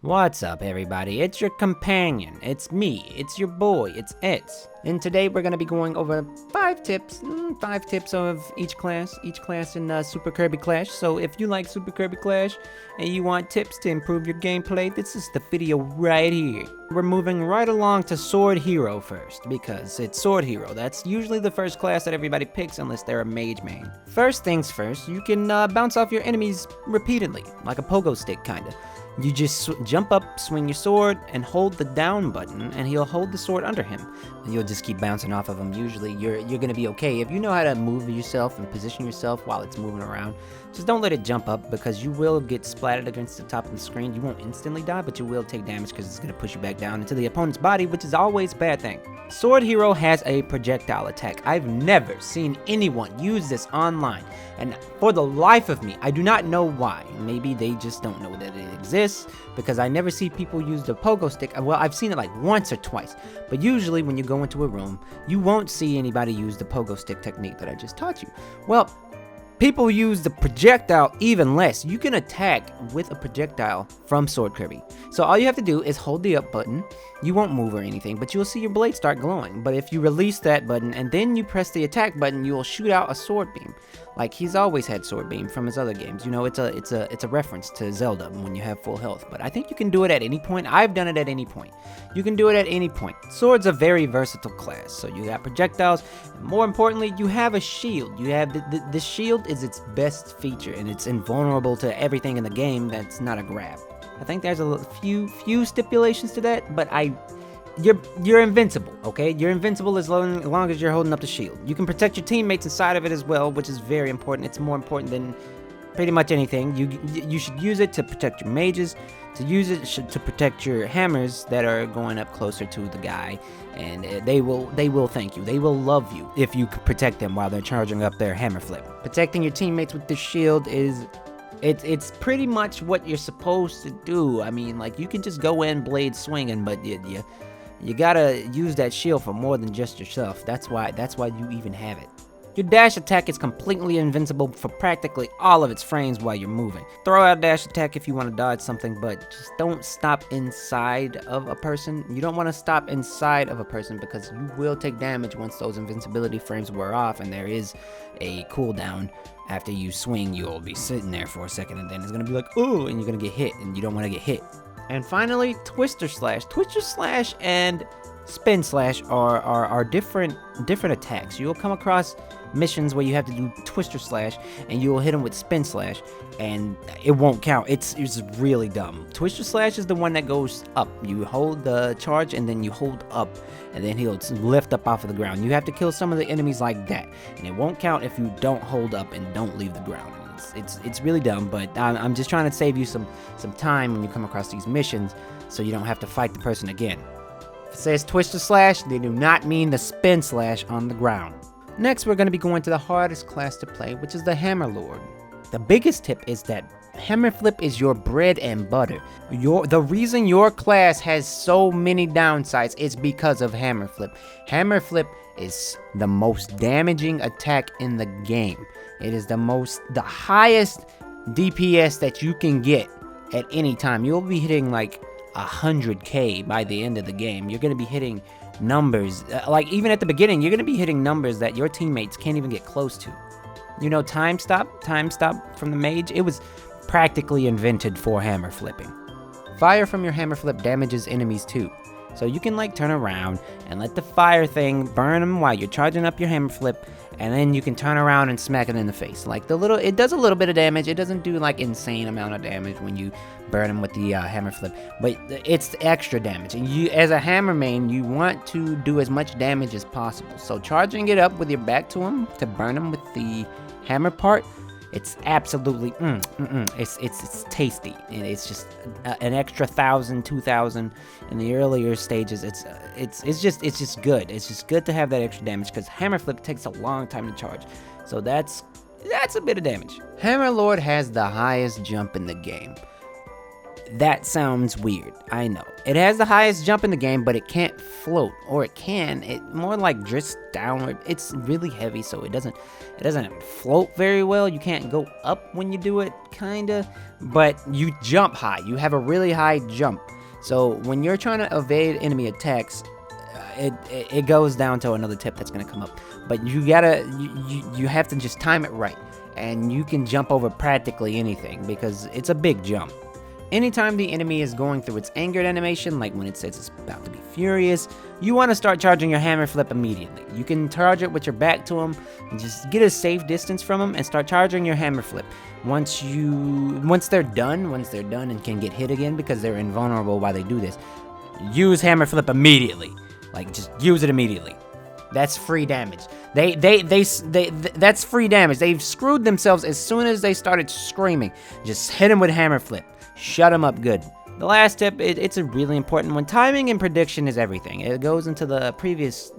What's up, everybody? It's your companion. It's me. It's your boy. It's Eds. And today we're gonna be going over 5 tips of each class in Super Kirby Clash. So if you like Super Kirby Clash and you want tips to improve your gameplay, this is the video right here. We're moving right along to Sword Hero first, because it's Sword Hero. That's usually the first class that everybody picks unless they're a mage main. First things first, you can bounce off your enemies repeatedly, like a pogo stick kinda. You just jump up, swing your sword, and hold the down button, and he'll hold the sword under him. And you'll just keep bouncing off of him. Usually, you're gonna be okay. If you know how to move yourself and position yourself while it's moving around, just don't let it jump up, because you will get splattered against the top of the screen. You won't instantly die, but you will take damage because it's gonna push you back down into the opponent's body, which is always a bad thing. Sword Hero has a projectile attack. I've never seen anyone use this online, and for the life of me, I do not know why. Maybe they just don't know that it exists, because I never see people use the pogo stick. Well, I've seen it like once or twice, but usually when you go into a room, you won't see anybody use the pogo stick technique that I just taught you. Well, people use the projectile even less. You can attack with a projectile from Sword Kirby. So all you have to do is hold the up button. You won't move or anything, but you'll see your blade start glowing. But if you release that button and then you press the attack button, you will shoot out a sword beam. Like he's always had sword beam from his other games. You know, it's a reference to Zelda when you have full health. But I think you can do it at any point. I've done it at any point. You can do it at any point. Sword's a very versatile class. So you got projectiles. And more importantly, you have a shield. You have the shield is its best feature, and it's invulnerable to everything in the game that's not a grab. I think there's a few stipulations to that, but you're invincible, okay? You're invincible as long as you're holding up the shield. You can protect your teammates inside of it as well, which is very important. It's more important than pretty much anything. You should use it to protect your mages, to use it to protect your hammers that are going up closer to the guy, and they will thank you. They will love you if you protect them while they're charging up their hammer flip. Protecting your teammates with the shield is it's pretty much what you're supposed to do. I mean, like, you can just go in blade swinging, but you gotta use that shield for more than just yourself. That's why you even have it. Your dash attack is completely invincible for practically all of its frames while you're moving. Throw out dash attack if you want to dodge something, but just don't stop inside of a person. You don't want to stop inside of a person, because you will take damage once those invincibility frames wear off, and there is a cooldown. After you swing, you'll be sitting there for a second, and then it's gonna be like, ooh, and you're gonna get hit, and you don't want to get hit. And finally, Twister Slash. Twister Slash and Spin Slash are different attacks. You'll come across missions where you have to do Twister Slash, and you will hit them with Spin Slash, and it won't count. It's really dumb. Twister Slash is the one that goes up. You hold the charge, and then you hold up, and then he'll lift up off of the ground. You have to kill some of the enemies like that, and it won't count if you don't hold up and don't leave the ground. It's really dumb, but I'm just trying to save you some time when you come across these missions, so you don't have to fight the person again. If it says Twister Slash, they do not mean the Spin Slash on the ground. Next, we're going to be going to the hardest class to play, which is the Hammer Lord. The biggest tip is that Hammer Flip is your bread and butter. The reason your class has so many downsides is because of Hammer Flip. Hammer Flip is the most damaging attack in the game. It is the highest DPS that you can get at any time. You'll be hitting like 100k by the end of the game. You're going to be hitting numbers, like even at the beginning, you're going to be hitting numbers that your teammates can't even get close to. You know, time stop from the mage, it was practically invented for hammer flipping. Fire from your hammer flip damages enemies too. So you can like turn around and let the fire thing burn them while you're charging up your hammer flip, and then you can turn around and smack it in the face. Like it does a little bit of damage. It doesn't do like insane amount of damage when you burn them with the hammer flip, but it's extra damage. And you, as a hammer main, you want to do as much damage as possible. So charging it up with your back to them to burn them with the hammer part, it's absolutely it's tasty, and it's just an extra 1,000, 2,000 in the earlier stages. It's just good. It's just good to have that extra damage, because hammer flip takes a long time to charge. So that's a bit of damage. Hammer Lord has the highest jump in the game. That sounds weird, I know. It has the highest jump in the game, but it can't float, or it can. It more like drifts downward. It's really heavy, so it doesn't float very well. You can't go up when you do it, kinda, but you jump high. You have a really high jump. So when you're trying to evade enemy attacks, it goes down to another tip that's gonna come up. But you have to just time it right, and you can jump over practically anything because it's a big jump. Anytime the enemy is going through its angered animation, like when it says it's about to be furious, you want to start charging your hammer flip immediately. You can charge it with your back to them, and just get a safe distance from them and start charging your hammer flip. Once they're done and can get hit again because they're invulnerable while they do this, use hammer flip immediately. Like, just use it immediately. That's free damage. That's free damage. They've screwed themselves as soon as they started screaming. Just hit them with hammer flip. Shut them up good. The last tip, it's a really important one. Timing and prediction is everything. It goes into the previous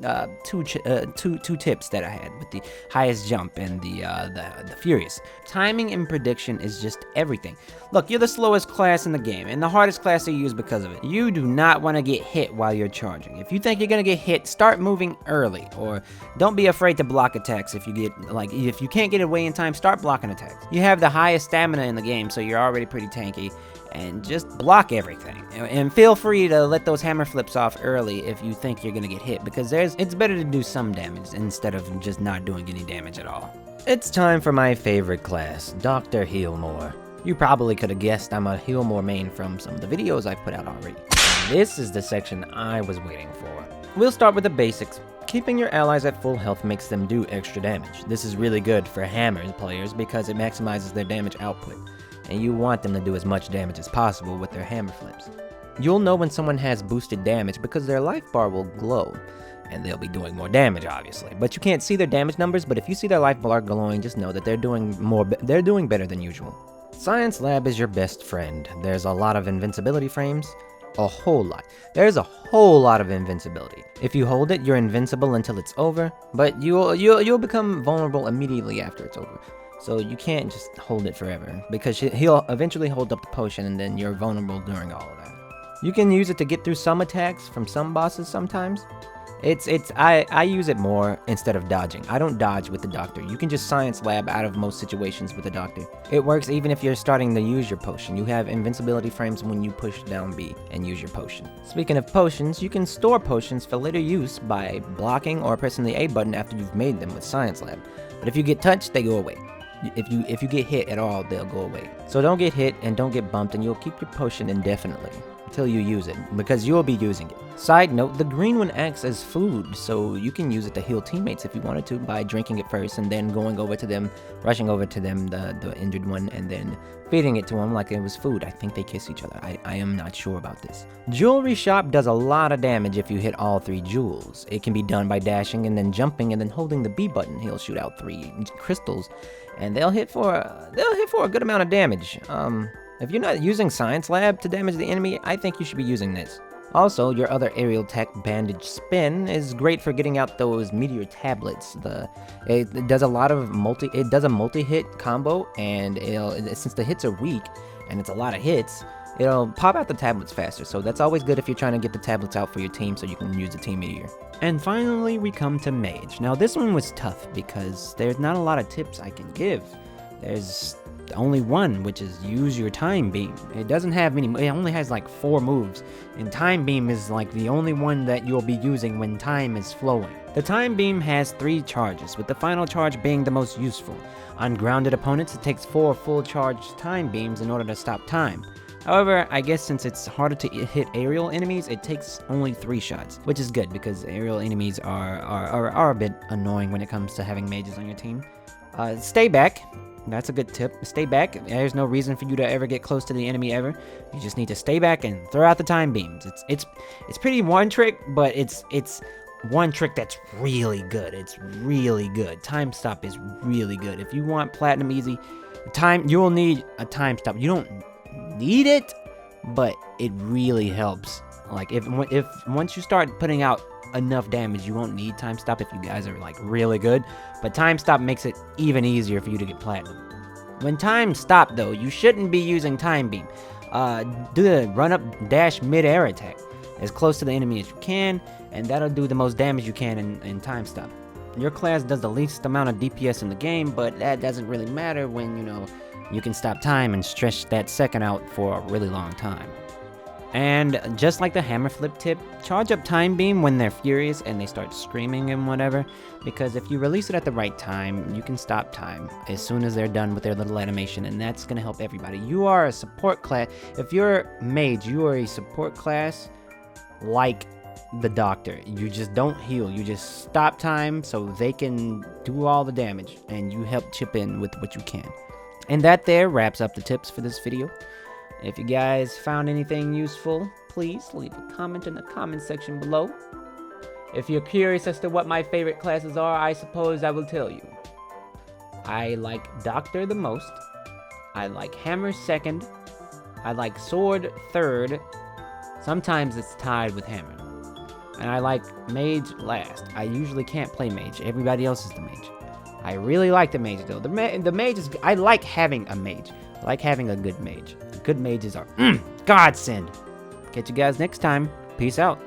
two tips that I had with the highest jump and the furious. Timing and prediction is just everything. Look, you're the slowest class in the game and the hardest class to use because of it. You do not want to get hit while you're charging. If you think you're gonna get hit, start moving early, or don't be afraid to block attacks. If you can't get away in time, start blocking attacks. You have the highest stamina in the game, so you're already pretty tanky. And just block everything. And feel free to let those hammer flips off early if you think you're gonna get hit, because it's better to do some damage instead of just not doing any damage at all. It's time for my favorite class, Dr. Healmore. You probably could have guessed I'm a Healmore main from some of the videos I've put out already. This is the section I was waiting for. We'll start with the basics. Keeping your allies at full health makes them do extra damage. This is really good for hammer players because it maximizes their damage output, and you want them to do as much damage as possible with their hammer flips. You'll know when someone has boosted damage because their life bar will glow, and they'll be doing more damage, obviously. But you can't see their damage numbers, but if you see their life bar glowing, just know that they're doing better than usual. Science Lab is your best friend. There's a lot of invincibility frames. A whole lot. There's a whole lot of invincibility. If you hold it, you're invincible until it's over, but you'll become vulnerable immediately after it's over. So you can't just hold it forever, because he'll eventually hold up the potion and then you're vulnerable during all of that. You can use it to get through some attacks from some bosses sometimes. I use it more instead of dodging. I don't dodge with the doctor. You can just Science Lab out of most situations with the doctor. It works even if you're starting to use your potion. You have invincibility frames when you push down B and use your potion. Speaking of potions, you can store potions for later use by blocking or pressing the A button after you've made them with Science Lab. But if you get touched, they go away. If you get hit at all, they'll go away. So don't get hit and don't get bumped, and you'll keep your potion indefinitely until you use it, because you'll be using it. Side note, the green one acts as food, so you can use it to heal teammates if you wanted to by drinking it first and then going over to them, rushing over to them, the injured one, and then feeding it to them like it was food. I think they kiss each other. I am not sure about this. Jewelry Shop does a lot of damage if you hit all 3 jewels. It can be done by dashing and then jumping and then holding the B button. He'll shoot out 3 crystals, and they'll hit for a good amount of damage. If you're not using Science Lab to damage the enemy, I think you should be using this. Also, your other aerial tech, Bandage Spin, is great for getting out those Meteor tablets. It does a multi-hit combo, and since the hits are weak and it's a lot of hits, it'll pop out the tablets faster. So that's always good if you're trying to get the tablets out for your team so you can use the Team Meteor. And finally, we come to Mage. Now this one was tough because there's not a lot of tips I can give. There's only one, which is use your Time Beam. It doesn't have many, it only has like 4 moves, and Time Beam is like the only one that you'll be using when time is flowing. The Time Beam has 3 charges, with the final charge being the most useful. On grounded opponents, it takes 4 full charge Time Beams in order to stop time. However, I guess since it's harder to hit aerial enemies, it takes only 3 shots, which is good because aerial enemies are a bit annoying when it comes to having mages on your team. Stay back. That's a good tip. Stay back. There's no reason for you to ever get close to the enemy ever. You just need to stay back and throw out the Time Beams. It's pretty one trick, but it's one trick that's really good. It's really good. Time Stop is really good. If you want Platinum easy, you will need a Time Stop. You don't need it, but it really helps. Like if once you start putting out enough damage, you won't need Time Stop if you guys are like really good, but Time Stop makes it even easier for you to get Platinum. When Time Stop though, you shouldn't be using Time Beam. do the run up dash mid-air attack as close to the enemy as you can, and that'll do the most damage you can in time stop. Your class does the least amount of DPS in the game, but that doesn't really matter when, you know, you can stop time and stretch that second out for a really long time. And just like the hammer flip tip, charge up Time Beam when they're furious and they start screaming and whatever, because if you release it at the right time, you can stop time as soon as they're done with their little animation, and that's going to help everybody. You are a support class. If you're mage, you are a support class like the doctor. You just don't heal. You just stop time so they can do all the damage, and you help chip in with what you can. And that there wraps up the tips for this video. If you guys found anything useful, please leave a comment in the comment section below. If you're curious as to what my favorite classes are, I suppose I will tell you. I like Doctor the most. I like Hammer second. I like Sword third. Sometimes it's tied with Hammer. And I like Mage last. I usually can't play Mage. Everybody else is the Mage. I really like the Mage though. The Mage is... I like having a Mage. I like having a good Mage. Good mages are godsend. Catch you guys next time. Peace out.